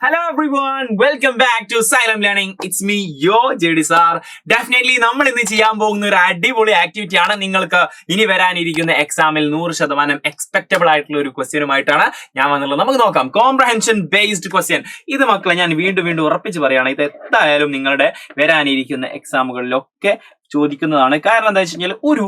Hello everyone, welcome back to Xylem Learning. It's me, your JD sir. Definitely നമ്മൾ ഇന്ന് ചെയ്യാൻ പോകുന്ന ഒരു അടിപൊളി ആക്ടിവിറ്റി ആണ്. നിങ്ങൾക്ക് ഇനി വരാനിരിക്കുന്ന എക്സാമിൽ 100% എക്സ്പെക്റ്റബിൾ ആയിട്ടുള്ള ഒരു ക്വസ്റ്റ്യനുമായിട്ടാണ് ഞാൻ വന്നുള്ളത്. നമുക്ക് നോക്കാം. Comprehension based question. ഇത് മക്കളെ ഞാൻ വീണ്ടും ഉറപ്പിച്ച് പറയുകയാണ്, ഇത് എന്തായാലും നിങ്ങളുടെ വരാനിരിക്കുന്ന എക്സാമുകളിലൊക്കെ ചോദിക്കുന്നതാണ്. കാരണം എന്താ വെച്ച് കഴിഞ്ഞാൽ ഒരു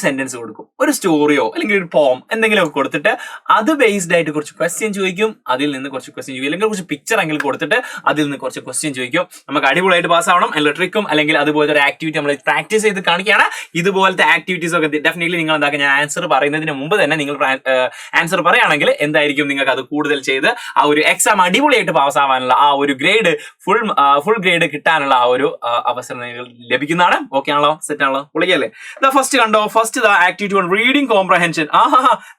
സെന്റൻസ് കൊടുക്കും, ഒരു സ്റ്റോറിയോ അല്ലെങ്കിൽ ഒരു പോം എന്തെങ്കിലുമൊക്കെ കൊടുത്തിട്ട് അത് ബേസ്ഡ് ആയിട്ട് കുറച്ച് ക്വസ്റ്റ്യൻ ചോദിക്കും, അതിൽ നിന്ന് കുറച്ച് ക്വസ്റ്റ്യൻ ചോദിക്കും, അല്ലെങ്കിൽ കുറച്ച് പിക്ചർ എങ്കിലും കൊടുത്തിട്ട് അതിൽ നിന്ന് കുറച്ച് ക്വസ്റ്റ്യൻ ചോദിക്കും. നമുക്ക് അടിപൊളിയായിട്ട് പാസ് ആവണം. ട്രിക്കും അല്ലെങ്കിൽ അതുപോലത്തെ ഒരു ആക്ടിവിറ്റി നമ്മൾ പ്രാക്ടീസ് ചെയ്ത് കാണിക്കുകയാണ്. ഇതുപോലത്തെ ആക്ടിവിറ്റീസ് ഒക്കെ ഡെഫിനറ്റ്ലി നിങ്ങൾ എന്താക്കുക, ഞാൻ ആൻസർ പറയുന്നതിന് മുമ്പ് തന്നെ നിങ്ങൾ ആൻസർ പറയുകയാണെങ്കിൽ എന്തായിരിക്കും നിങ്ങൾക്ക് അത് കൂടുതൽ ചെയ്ത് ആ ഒരു എക്സാം അടിപൊളിയായിട്ട് പാസ് ആവാനുള്ള ആ ഒരു ഗ്രേഡ് ഫുൾ ഗ്രേഡ് കിട്ടാനുള്ള ആ ഒരു അവസരം നിങ്ങൾ ലഭിക്കുന്നതാണ്. ഓക്കെ ആണല്ലോ, സെറ്റ് ആണല്ലോ, പൊളിക്കല്ലേ? ഫസ്റ്റ് കണ്ടോ, first activity one, reading comprehension.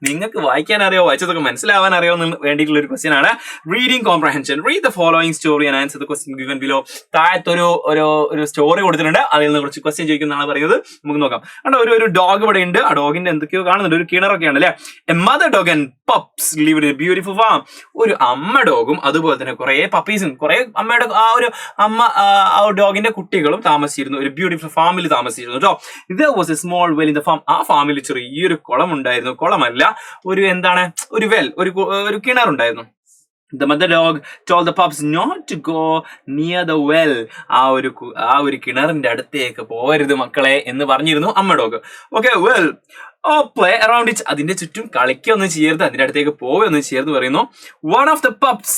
നിങ്ങൾക്ക് വായിക്കാൻ അറിയോ, വായിച്ചതൊക്കെ മനസ്സിലാവാൻ അറിയോ എന്ന് വേണ്ടിയിട്ടുള്ള ഒരു ക്വസ്റ്റ്യൻ ആണ്. Reading comprehension. Read the following story and answer the question given below. താഴത്തൊരു ഒരു സ്റ്റോറി കൊടുത്തിട്ടുണ്ട്, അതിൽ നിന്ന് കുറച്ച് ക്വസ്റ്റ്യൻ ചോദിക്കുന്നതാണ് പറയുന്നത്. നമുക്ക് നോക്കാം. കണ്ടോ, ഒരു ഡോഗ് ഇവിടെ ഉണ്ട്. ആ ഡോഗിന്റെ എന്തൊക്കെയോ കാണുന്നുണ്ട്, ഒരു കിണറൊക്കെയാണ് അല്ലെ. A mother dog and puffs live in A beautiful farm. ഒരു അമ്മ ഡോഗും അതുപോലെ തന്നെ കുറെ പപ്പീസും, കുറെ അമ്മയുടെ ആ ഒരു അമ്മ ആ ഡോഗിന്റെ കുട്ടികളും താമസിച്ചിരുന്നു ഒരു ബ്യൂട്ടിഫുൾ ഫാമിൽ താമസിച്ചിരുന്നു കേട്ടോ. ഇത് was A small well in the farm. ആ ഫാമിൽ ചെറിയൊരു കുളം ഉണ്ടായിരുന്നു. കുളമല്ല, ഒരു എന്താണ്, ഒരു വെൽ, ഒരു കിണറുണ്ടായിരുന്നു. The mother dog told the pups not to go near the well. ആ ഒരു കിണറിന്റെ അടുത്തേക്ക് പോകരുത് മക്കളെ എന്ന് പറഞ്ഞിരുന്നു അമ്മ dog. Okay, well play around it. അതിന്റെ ചുറ്റും കളിക്കൊന്നും ചെയ്യരുത്, അതിന്റെ അടുത്തേക്ക് പോവുകയൊന്നും ചെയ്യരുത് പറയുന്നു. One of the pups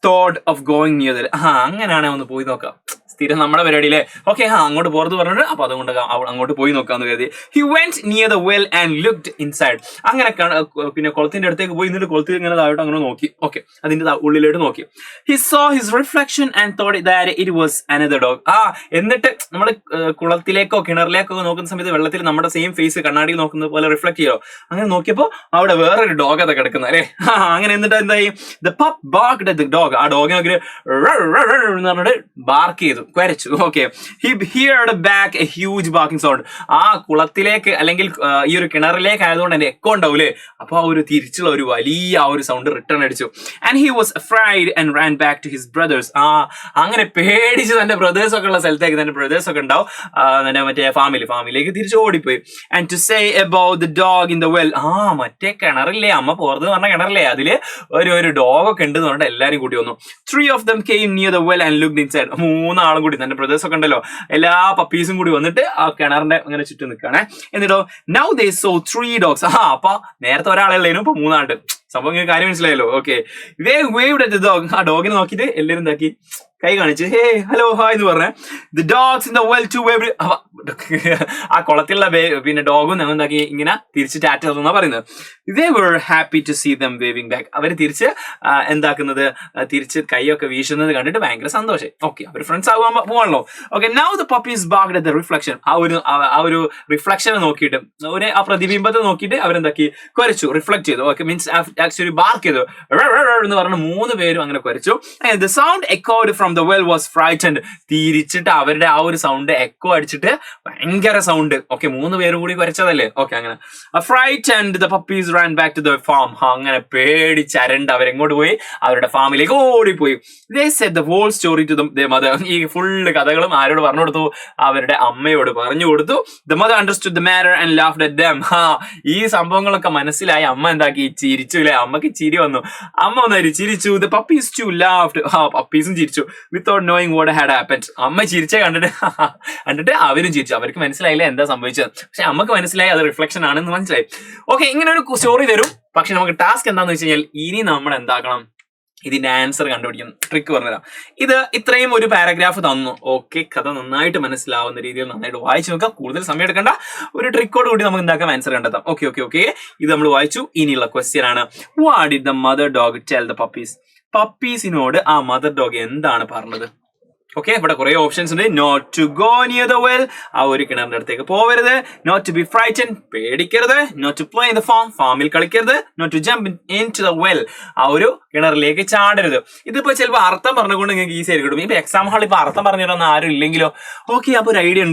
thought of going near the. അങ്ങനെയാണെ ഒന്ന് പോയി നോക്കാം. സ്ഥിരം നമ്മുടെ പരിപാടിയിലെ ഓക്കെ, അങ്ങോട്ട് പോറത് പറഞ്ഞിട്ട് അപ്പൊ അതുകൊണ്ട് അങ്ങോട്ട് പോയി നോക്കാന്ന് കരുതി. He went near the well and looked inside. അങ്ങനെ പിന്നെ കുളത്തിന്റെ അടുത്തേക്ക് പോയി നിന്നിട്ട് കുളത്തിൽ ഇങ്ങനെ താഴോട്ട് അങ്ങനെ നോക്കി. ഓക്കെ, അതിന്റെ ഉള്ളിലോട്ട് നോക്കി. He so his reflection and thought that it was another dog. എന്നിട്ട് നമ്മൾ കുളത്തിലേക്കോ കിണറിലേക്കോ നോക്കുന്ന സമയത്ത് വെള്ളത്തിൽ നമ്മുടെ സെയിം ഫേസ് കണ്ണാടിയിൽ നോക്കുന്നത് പോലെ റിഫ്ലക്ട് ചെയ്യോ. അങ്ങനെ നോക്കിയപ്പോ അവിടെ വേറൊരു ഡോഗ് അതൊക്കെ കിടക്കുന്നത് അല്ലേ. അങ്ങനെ എന്നിട്ട് എന്തായി, the pup barked at the dog. ആ ഡോഗിനെ എന്ന് പറഞ്ഞിട്ട് ബാർക്ക് ചെയ്തു, കുരച്ചു. Okay, he heard back a huge barking sound. ആ കുളത്തിലേക്ക് അല്ലെങ്കിൽ ഈ ഒരു കിണറിലേക്ക് ആയതുകൊണ്ട് എന്റെ എക്കോ ഉണ്ടാവൂലേ, അപ്പൊ ആ ഒരു തിരിച്ചുള്ള ഒരു വലിയ ആ ഒരു സൗണ്ട് റിട്ടേൺ അടിച്ചു. And he was afraid and ran back to his brothers. അങ്ങനെ പേടിച്ച് തന്റെ ബ്രദേഴ്സ് ഒക്കെ ഉള്ള സ്ഥലത്തേക്ക്, തന്റെ ബ്രദേഴ്സ് ഒക്കെ ഉണ്ടാവും തന്റെ മറ്റേ ഫാമിലേക്ക് തിരിച്ചു ഓടിപ്പോയി. And to say about the dog in the well. മറ്റേ കിണറില്ലേ, അമ്മ പുറത്ത് പറഞ്ഞ കിണറില്ലേ, അതില് ഒരു ഡോഗ് ഒക്കെ ഉണ്ട് എന്ന് പറഞ്ഞിട്ട് എല്ലാരും കൂട്ടി വന്നു. 3 of them came near the well and looked inside. 3 ആളും കൂടി, തന്റെ ബ്രദേഴ്സ് ഒക്കെ ഉണ്ടല്ലോ, എല്ലാ പപ്പീസും കൂടി വന്നിട്ട് ആ കിണറിന്റെ അങ്ങനെ ചുറ്റും നിൽക്കുകയാണ്. എന്നിട്ടോ now they saw 3 dogs. അപ്പൊ നേരത്തെ ഒരാളല്ലേനും, ഇപ്പൊ 3 ആളുണ്ട്. സംഭവം ഇങ്ങനെ കാര്യം മനസ്സിലായല്ലോ. Okay, they waved at the dog. ആ ഡോഗിനെ നോക്കിയിട്ട് എല്ലാവരും എന്താക്കി, കൈ കാണിച്ച് ഹേ ഹലോ ഹായ് എന്ന് പറഞ്ഞ. The dogs in the well too waved. ആ കുളത്തിലുള്ള പിന്നെ ഡോഗും എന്താക്കി ഇങ്ങനെ തിരിച്ച് ടാറ്റ എന്നാ പറയുന്നത്. they were happy to see them waving back. അവർ തിരിച്ച് എന്താക്കുന്നത്, തിരിച്ച് കൈയൊക്കെ വീശുന്നത് കണ്ടിട്ട് ഭയങ്കര സന്തോഷം. ഓക്കെ, അവർ ഫ്രണ്ട്സ് ആവാൻ പോവാണല്ലോ. Okay, now the puppies barked at the reflection. ആ ഒരു റിഫ്ലക്ഷനെ നോക്കിയിട്ട്, ആ പ്രതിബിംബത്തെ നോക്കിയിട്ട് അവരെന്താക്കി, കുരച്ചു, റിഫ്ലക്ട് ചെയ്തു. ഓക്കെ, മീൻസ് ആക്ച്വലി ബാർക്ക് ചെയ്തു എന്ന് പറഞ്ഞ 3 പേരും അങ്ങനെ കുരച്ചു. the sound echoed from the well was frightened. തിരിച്ചിട്ട് അവരുടെ ആ ഒരു സൗണ്ട് എക്കോ അടിച്ചിട്ട് ഭയങ്കര സൗണ്ട്. ഓക്കെ, 3 പേരും കൂടി കുരച്ചതല്ലേ. ഓക്കെ, അങ്ങനെ frightened the puppies ran back to the farm. അങ്ങനെ പേടിച്ചരണ്ട് അവരെങ്ങോട്ട് പോയി, അവരുടെ ഫാമിലേക്ക് ഓടിപ്പോയി. they said the whole story to their mother. ഈ ഫുള്ള് കഥകളും ആരോട് പറഞ്ഞു കൊടുത്തു, അവരുടെ അമ്മയോട് പറഞ്ഞു കൊടുത്തു. the mother understood the matter and laughed at them. ഈ സംഭവങ്ങളൊക്കെ മനസ്സിലായി അമ്മ എന്താക്കി, ചിരിച്ചു അല്ലെ. അമ്മക്ക് ചിരി വന്നു, അമ്മ ഒന്നായി ചിരിച്ചു. the puppies too laughed. പപ്പീസും ചിരിച്ചു without knowing what had happened. അമ്മ ചിരിച്ചേ കണ്ടിട്ട് അവരും ചിരിച്ചു. അവർക്ക് മനസ്സിലായില്ല എന്താ സംഭവിച്ചത്, പക്ഷെ അമ്മക്ക് മനസ്സിലായി അത് റിഫ്ലക്ഷൻ ആണെന്ന് മനസ്സിലായി. ഓക്കെ, ഇങ്ങനെ ഒരു സ്റ്റോറി തരും, പക്ഷെ നമുക്ക് ടാസ്ക് എന്താന്ന് വെച്ച് കഴിഞ്ഞാൽ ഇനി നമ്മൾ എന്താക്കണം, ഇതിന്റെ ആൻസർ കണ്ടുപിടിക്കണം. ട്രിക്ക് പറഞ്ഞുതരാം. ഇത് ഇത്രയും ഒരു പാരഗ്രാഫ് തന്നു. ഓക്കെ, കഥ നന്നായിട്ട് മനസ്സിലാവുന്ന രീതിയിൽ നന്നായിട്ട് വായിച്ചു നോക്കാം. കൂടുതൽ സമയം എടുക്കണ്ട, ഒരു ട്രിക്കോട് കൂടി നമുക്ക് എന്താക്കാം, ആൻസർ കണ്ടെത്താം. ഓക്കെ, ഇത് നമ്മൾ വായിച്ചു. ഇനിയുള്ള ക്വസ്റ്റ്യൻ ആണ്, what did the mother dog tell the puppies. പപ്പീസിനോട് ആ മദർ ഡോഗ് എന്താണ് പറഞ്ഞത്? ഓക്കെ, ഇവിടെ കുറെ ഓപ്ഷൻസ് ഉണ്ട്. Not to go near the well, ആ ഒരു കിണറിന്റെ അടുത്തേക്ക് പോവരുത്. നോട്ട് ടു ബി ഫ്രൈറ്റൻ, പേടിക്കരുത്. Not to play in the ഫാമിൽ കളിക്കരുത്. Not to jump into the well, ആ ഒരു കിണറിലേക്ക് ചാടരുത്. ഇതിപ്പോ ചിലപ്പോൾ അർത്ഥം പറഞ്ഞുകൊണ്ട് നിങ്ങൾക്ക് ഈസി ആയിട്ട് കിട്ടും. ഇപ്പൊ എക്സാം ഹാളിൽ ഇപ്പൊ അർത്ഥം പറഞ്ഞു തരുന്ന ആരും ഇല്ലെങ്കിലോ, ഓക്കെ, അപ്പൊ ഒരു ഐഡിയ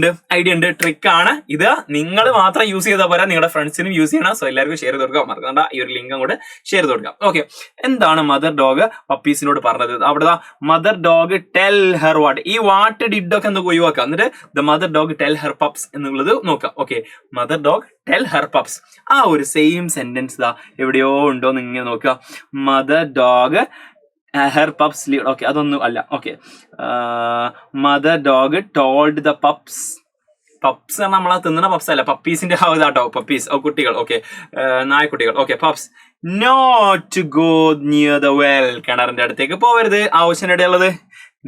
ഉണ്ട്, ട്രിക്കാണ് ഇത്. നിങ്ങൾ മാത്രം യൂസ് ചെയ്താൽ പോരാ, നിങ്ങളുടെ ഫ്രണ്ട്സിനും യൂസ് ചെയ്യണം. സോ എല്ലാവർക്കും ഷെയർ ചെയ്ത് കൊടുക്കാം, മറക്കണ്ട. ഈ ഒരു ലിങ്ക് അങ്ങോട്ട് ഷെയർ ചെയ്ത് കൊടുക്കാം. ഓക്കെ, എന്താണ് മദർ ഡോഗ് പപ്പീസിനോട് പറഞ്ഞത്? അവിടെ mother dog tell her what, ഈ വാട്ട് ഡിഡ് ഒക്കെ എന്തൊക്കെ ഒഴിവാക്കാം. എന്നിട്ട് the mother dog tell her puffs എന്നുള്ളത് നോക്കാം. Okay, mother dog tell her puffs, ആ ഒരു സെയിം സെന്റൻസ് ദാ എവിടെയോ ഉണ്ടോ എന്ന് ഇങ്ങനെ നോക്കുക. Mother dog her pups leave, okay, അതൊന്നും അല്ല. Okay, mother dog told the pups, pups നമ്മളെ തിന്നുന്ന പപ്സ് അല്ല, പപ്പീസിന്റെ ഇതാട്ടോ, പപ്പീസ്, കുട്ടികൾ. ഓക്കെ, നായ്ക്കുട്ടികൾ. Okay, pups not to go near the well, കിണറിന്റെ അടുത്തേക്ക് പോവരുത്. ആവശ്യം ഇടയുള്ളത്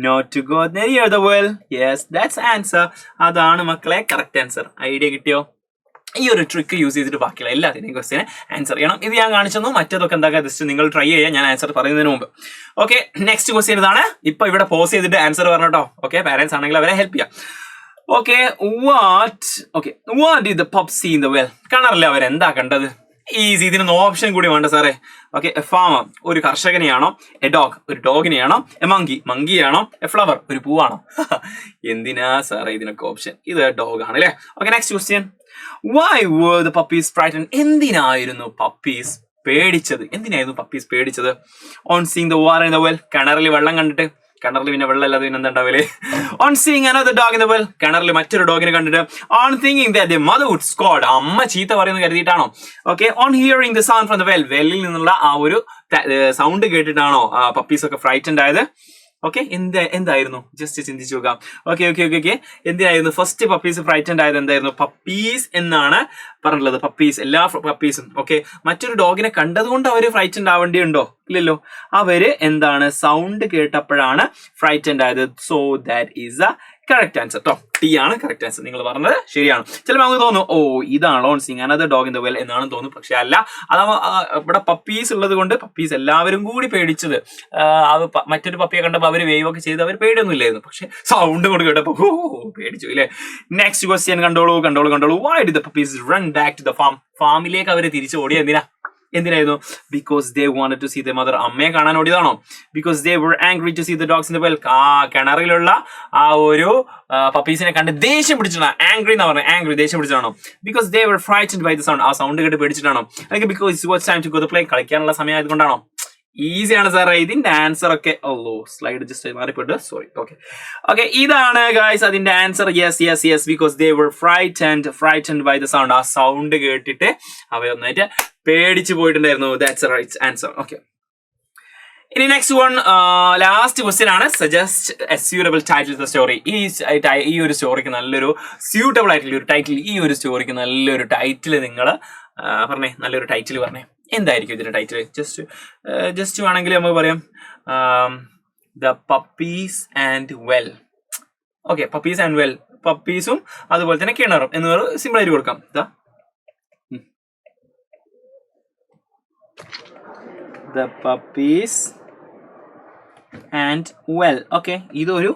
not to go near the well. Yes, that's answer. അതാണ് മക്കളെ കറക്റ്റ് ആൻസർ. ഐഡിയ കിട്ടിയോ? ഈ ഒരു ട്രിക്ക് യൂസ് ചെയ്തിട്ട് ബാക്കിയുള്ള എല്ലാത്തിനെയും ക്വസ്റ്റിനെ ആൻസർ ചെയ്യണം. ഇത് ഞാൻ കാണിച്ചെന്നു, മറ്റേതൊക്കെ എന്താക്കുക ജസ്റ്റ് നിങ്ങൾ ട്രൈ ചെയ്യാം, ഞാൻ ആൻസർ പറയുന്നതിന് മുമ്പ്. ഓക്കെ, നെക്സ്റ്റ് ക്വസ്റ്റ്യൻ ഇതാണ്. ഇപ്പൊ ഇവിടെ പോസ് ചെയ്തിട്ട് ആൻസർ പറഞ്ഞോ. ഓക്കെ, പാരന്റ്സ് ആണെങ്കിൽ അവരെ ഹെൽപ്പ് ചെയ്യാം. Okay, what did the pup see in the well, കിണറിൽ അവരെന്താ കണ്ടത്? ഈസി, ഇതിനൊന്നും ഓപ്ഷൻ കൂടി വേണ്ട സാറേ. ഓക്കെ, എ ഫാമർ, ഒരു കർഷകനെയാണോ? എ ഡോഗ്, ഒരു ഡോഗിനെയാണോ? എ മങ്കിയാണോ? എ ഫ്ലവർ, ഒരു പൂവാണോ? എന്തിനാ സാറേ ഇതിനൊക്കെ ഓപ്ഷൻ? ഇത് ഡോഗ് ആണ് അല്ലേ. Okay, next question. Why were the puppies frightened? എന്തിനായിരുന്നു പപ്പീസ് പേടിച്ചത്? On seeing the water in the well, കിണറിൽ വെള്ളം കണ്ടിട്ട്. കിണറിൽ പിന്നെ വെള്ളം അല്ലാതെ പിന്നെ എന്താ ഉണ്ടാവില്ലേ? On seeing another dog in the well, കിണറിൽ മറ്റൊരു ഡോഗിനെ കണ്ടിട്ട്. On thinking that the mother would scold, അമ്മ ചീത്ത പറയുന്നത് കരുതിയിട്ടാണോ? Okay, on hearing the sound from the well, വെല്ലിൽ നിന്നുള്ള ആ ഒരു സൗണ്ട് കേട്ടിട്ടാണോ പപ്പീസ് ഒക്കെ ഫ്രൈറ്റൻഡ് ആയത്? ഓക്കെ, എന്തായിരുന്നു? ജസ്റ്റ് ചിന്തിച്ചു നോക്കാം. ഓക്കെ, എന്തിനായിരുന്നു ഫസ്റ്റ് പപ്പീസ് ഫ്രൈറ്റൻഡ് ആയത്? എന്തായിരുന്നു? പപ്പീസ് എന്നാണ് പറഞ്ഞിട്ടുള്ളത്. പപ്പീസ്, എല്ലാ പപ്പീസും. ഓക്കെ, മറ്റൊരു ഡോഗിനെ കണ്ടതുകൊണ്ട് അവര് ഫ്രൈറ്റൻഡ് ആവേണ്ടിയുണ്ടോ? ഇല്ലല്ലോ. അവര് എന്താണ്? സൗണ്ട് കേട്ടപ്പോഴാണ് ഫ്രൈറ്റൻഡ് ആയത്. So that is the correct answer. T ആണ് കറക്റ്റ് ആൻസർ. നിങ്ങൾ പറഞ്ഞത് ശരിയാണ്. ചിലപ്പോൾ നമുക്ക് തോന്നും, ഓ ഇതാണോ seeing another dog in the well എന്നാണെന്ന് തോന്നും. പക്ഷെ അല്ല, അത് ഇവിടെ പപ്പീസ് ഉള്ളത് കൊണ്ട് പപ്പീസ് എല്ലാവരും കൂടി പേടിച്ചത്. അത് മറ്റൊരു പപ്പിയെ കണ്ടപ്പോൾ അവര് വേവ് ഒക്കെ ചെയ്ത് അവർ പേടിയൊന്നും ഇല്ലായിരുന്നു. പക്ഷെ സൗണ്ട് കൊണ്ട് കേട്ടപ്പോ പേടിച്ചു ഇല്ലേ. നെക്സ്റ്റ് ക്വസ്റ്റ്യൻ കണ്ടോളൂ. Why did the puppies run back to the ഫാമിലേക്ക് അവര് തിരിച്ചു ഓടിയ എന്തിനായിരുന്നു? Because they wanted to see the mother, അമ്മയെ കാണാൻ ഓടിയതാണോ? Because they were angry to see the dogs in the well, കിണറിലുള്ള ആ ഒരു പപ്പീസിനെ കണ്ട് ദേഷ്യം പിടിച്ചിട്ടാണ്. ആംഗ്രി എന്ന് പറഞ്ഞത്, ആംഗ്രി ദേഷ്യം പിടിച്ചിട്ടാണോ? Because they were frightened by the sound, ആ സൗണ്ട് കേട്ട് പേടിച്ചിട്ടാണോ? അല്ലെങ്കിൽ because it's was time to go to play, കളിക്കാനുള്ള സമയം ആയതുകൊണ്ടാണോ? ഈസിയാണ് സാറേ ഇതിന്റെ ആൻസർ ഒക്കെ. സ്ലൈഡ് ജസ്റ്റ് മാറിപ്പോയിട്ട് സോറി. ഓക്കെ, ഇതാണ് ഗൈസ് അതിന്റെ answer. Yes, because they were frightened by the sound, ആ സൗണ്ട് കേട്ടിട്ട് അവയൊന്നായിട്ട് പേടിച്ചു പോയിട്ടുണ്ടായിരുന്നു. That's right answer. ഓക്കെ, ഇനി നെക്സ്റ്റ് വൺ, ലാസ്റ്റ് ക്വസ്റ്റ്യൻ ആണ്. Suggest a suitable title of the story. ഈ ഒരു സ്റ്റോറിക്ക് നല്ലൊരു സ്യൂട്ടബിൾ ആയിട്ടുള്ള ഒരു ടൈറ്റിൽ, ഈ ഒരു സ്റ്റോറിക്ക് നല്ലൊരു ടൈറ്റിൽ നിങ്ങൾ പറഞ്ഞേ. നല്ലൊരു ടൈറ്റിൽ പറഞ്ഞേ. എന്തായിരിക്കും ഇതിന്റെ ടൈറ്റിൽ? ജസ്റ്റ് വേണമെങ്കിൽ നമുക്ക് പറയാം the puppies and well. Okay, puppies and well, പപ്പീസും അതുപോലെ തന്നെ കിണറും എന്ന് സിമ്പിൾ ആയിട്ട് കൊടുക്കാം. The puppies and well. Okay, ഇതൊരു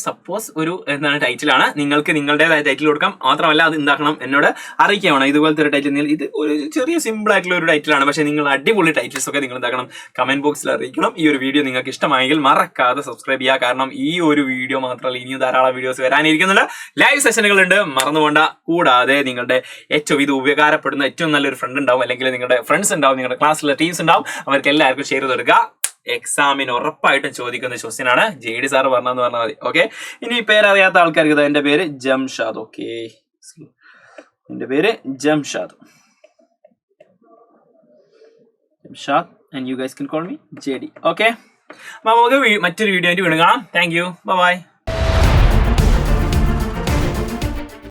സപ്പോസ് ഒരു എന്താണ് ടൈറ്റിലാണ്. നിങ്ങൾക്ക് നിങ്ങളുടേതായ ടൈറ്റിൽ കൊടുക്കാം. മാത്രമല്ല അത് എന്താക്കണം, എന്നോട് അറിയിക്കണം ഇതുപോലത്തെ ഒരു ടൈറ്റിൽ. ഇത് ഒരു ചെറിയ സിമ്പിൾ ആയിട്ടുള്ള ഒരു ടൈറ്റിലാണ്. പക്ഷേ നിങ്ങൾ അടിപൊളി ടൈറ്റിൽസ് ഒക്കെ നിങ്ങൾ എന്താക്കണം, കമന്റ് ബോക്സിൽ അറിയിക്കണം. ഈ ഒരു വീഡിയോ നിങ്ങൾക്ക് ഇഷ്ടമായെങ്കിൽ മറക്കാതെ സബ്സ്ക്രൈബ് ചെയ്യുക. കാരണം ഈ ഒരു വീഡിയോ മാത്രമല്ല, ഇനിയും ധാരാളം വീഡിയോസ് വരാനിരിക്കുന്നുണ്ട്. ലൈവ് സെഷനുകളുണ്ട്, മറന്നുകൊണ്ട. കൂടാതെ നിങ്ങളുടെ ഏറ്റവും ഇത് ഉപകാരപ്പെടുന്ന ഏറ്റവും നല്ലൊരു ഫ്രണ്ട് ഉണ്ടാവും, അല്ലെങ്കിൽ നിങ്ങളുടെ ഫ്രണ്ട്സ് ഉണ്ടാവും, നിങ്ങളുടെ ക്ലാസ്സിലെ ടീംസ് ഉണ്ടാവും. അവർക്ക് എല്ലാവർക്കും ഷെയർ ചെയ്ത് കൊടുക്കുക. എക്സാമിന് ഉറപ്പായിട്ടും ചോദിക്കുന്ന ക്വസ്റ്റ്യൻ ആണ്. JD സാർ പറഞ്ഞെന്ന് പറഞ്ഞാൽ മതി. ഓക്കെ, ഇനി പേരറിയാത്ത ആൾക്കാർക്ക് എന്റെ പേര് ജംഷാദ്. ഓക്കെ, എന്റെ പേര് Jamshad and you guys can call me JD. Okay, നമുക്ക് മറ്റൊരു വീഡിയോ ആയിട്ട് വീണ്ടും കാണാം. Thank you, by.